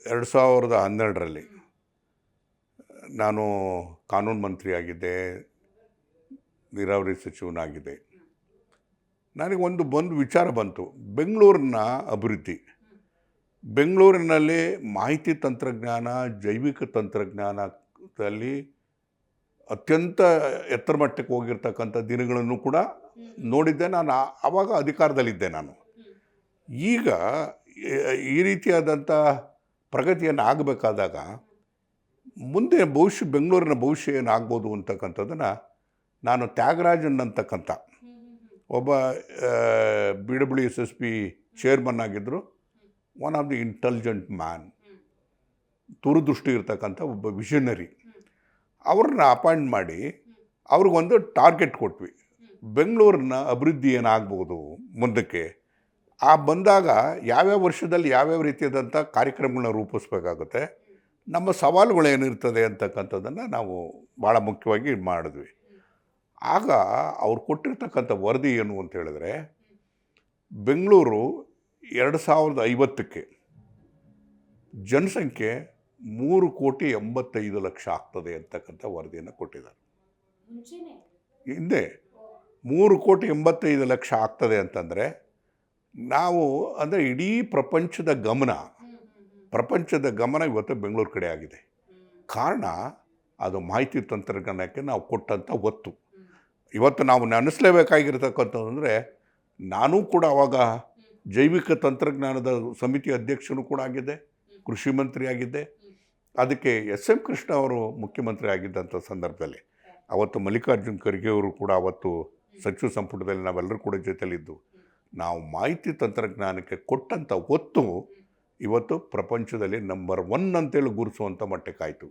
2012ರಲ್ಲಿ ನಾನು ಕಾನೂನು ಮಂತ್ರಿಯಾಗಿದ್ದೆ, ನೀರಾವರಿ ಸಚಿವನಾಗಿದ್ದೆ. ನನಗೆ ಒಂದು ವಿಚಾರ ಬಂತು, ಬೆಂಗಳೂರಿನ ಅಭಿವೃದ್ಧಿ. ಬೆಂಗಳೂರಿನಲ್ಲಿ ಮಾಹಿತಿ ತಂತ್ರಜ್ಞಾನ, ಜೈವಿಕ ತಂತ್ರಜ್ಞಾನದಲ್ಲಿ ಅತ್ಯಂತ ಎತ್ತರ ಮಟ್ಟಕ್ಕೆ ಹೋಗಿರ್ತಕ್ಕಂಥ ದಿನಗಳನ್ನು ಕೂಡ ನೋಡಿದ್ದೆ. ನಾನು ಆವಾಗ ಅಧಿಕಾರದಲ್ಲಿದ್ದೆ. ನಾನು ಈಗ ಈ ರೀತಿಯಾದಂಥ ಪ್ರಗತಿಯನ್ನು ಆಗಬೇಕಾದಾಗ ಮುಂದೆ ಬೆಂಗಳೂರಿನ ಭವಿಷ್ಯ ಏನಾಗ್ಬೋದು ಅಂತಕ್ಕಂಥದ್ದನ್ನು ನಾನು ತ್ಯಾಗರಾಜನ್ ಅಂತಕ್ಕಂಥ ಒಬ್ಬ BWSSB ಚೇರ್ಮನ್ ಆಗಿದ್ದರು, one of the intelligent man, ದೂರದೃಷ್ಟಿ ಇರ್ತಕ್ಕಂಥ ಒಬ್ಬ ವಿಷನರಿ. ಅವ್ರನ್ನ ಅಪಾಯಿಂಟ್ ಮಾಡಿ ಅವ್ರಿಗೊಂದು ಟಾರ್ಗೆಟ್ ಕೊಟ್ವಿ, ಬೆಂಗಳೂರಿನ ಅಭಿವೃದ್ಧಿ ಏನಾಗ್ಬೋದು ಮುಂದಕ್ಕೆ. ಬಂದಾಗ ಯಾವ್ಯಾವ ವರ್ಷದಲ್ಲಿ ಯಾವ್ಯಾವ ರೀತಿಯಾದಂಥ ಕಾರ್ಯಕ್ರಮಗಳನ್ನ ರೂಪಿಸ್ಬೇಕಾಗುತ್ತೆ, ನಮ್ಮ ಸವಾಲುಗಳೇನಿರ್ತದೆ ಅಂತಕ್ಕಂಥದ್ದನ್ನು ನಾವು ಭಾಳ ಮುಖ್ಯವಾಗಿ ಮಾಡಿದ್ವಿ. ಆಗ ಅವ್ರು ಕೊಟ್ಟಿರ್ತಕ್ಕಂಥ ವರದಿ ಏನು ಅಂತ ಹೇಳಿದ್ರೆ, ಬೆಂಗಳೂರು 2050ಕ್ಕೆ ಜನಸಂಖ್ಯೆ 3,85,00,000 ಆಗ್ತದೆ ಅಂತಕ್ಕಂಥ ವರದಿಯನ್ನು ಕೊಟ್ಟಿದ್ದಾರೆ. ಹಿಂದೆ 3,85,00,000 ಆಗ್ತದೆ ಅಂತಂದರೆ ನಾವು ಅಂದರೆ ಇಡೀ ಪ್ರಪಂಚದ ಗಮನ ಇವತ್ತು ಬೆಂಗಳೂರು ಕಡೆ ಆಗಿದೆ. ಕಾರಣ ಅದು ಮಾಹಿತಿ ತಂತ್ರಜ್ಞಾನಕ್ಕೆ ನಾವು ಕೊಟ್ಟಂಥ ಒತ್ತು. ಇವತ್ತು ನಾವು ನೆನೆಸಲೇಬೇಕಾಗಿರ್ತಕ್ಕಂಥದ್ದು ಅಂದರೆ, ನಾನೂ ಕೂಡ ಅವಾಗ ಜೈವಿಕ ತಂತ್ರಜ್ಞಾನದ ಸಮಿತಿ ಅಧ್ಯಕ್ಷನೂ ಕೂಡ ಆಗಿದ್ದೆ, ಕೃಷಿ ಮಂತ್ರಿ ಆಗಿದ್ದೆ. ಅದಕ್ಕೆ SM ಕೃಷ್ಣ ಅವರು ಮುಖ್ಯಮಂತ್ರಿ ಆಗಿದ್ದಂಥ ಸಂದರ್ಭದಲ್ಲಿ ಅವತ್ತು ಮಲ್ಲಿಕಾರ್ಜುನ್ ಖರ್ಗೆ ಅವರು ಕೂಡ ಅವತ್ತು ಸಚಿವ ಸಂಪುಟದಲ್ಲಿ ನಾವೆಲ್ಲರೂ ಕೂಡ ಜೊತೆಲಿದ್ದು ನಾವು ಮಾಹಿತಿ ತಂತ್ರಜ್ಞಾನಕ್ಕೆ ಕೊಟ್ಟಂಥ ಒತ್ತು ಇವತ್ತು ಪ್ರಪಂಚದಲ್ಲಿ ನಂಬರ್ 1 ಅಂತೇಳಿ ಗುರುಸುವಂಥ ಮಟ್ಟಕ್ಕಾಯಿತು.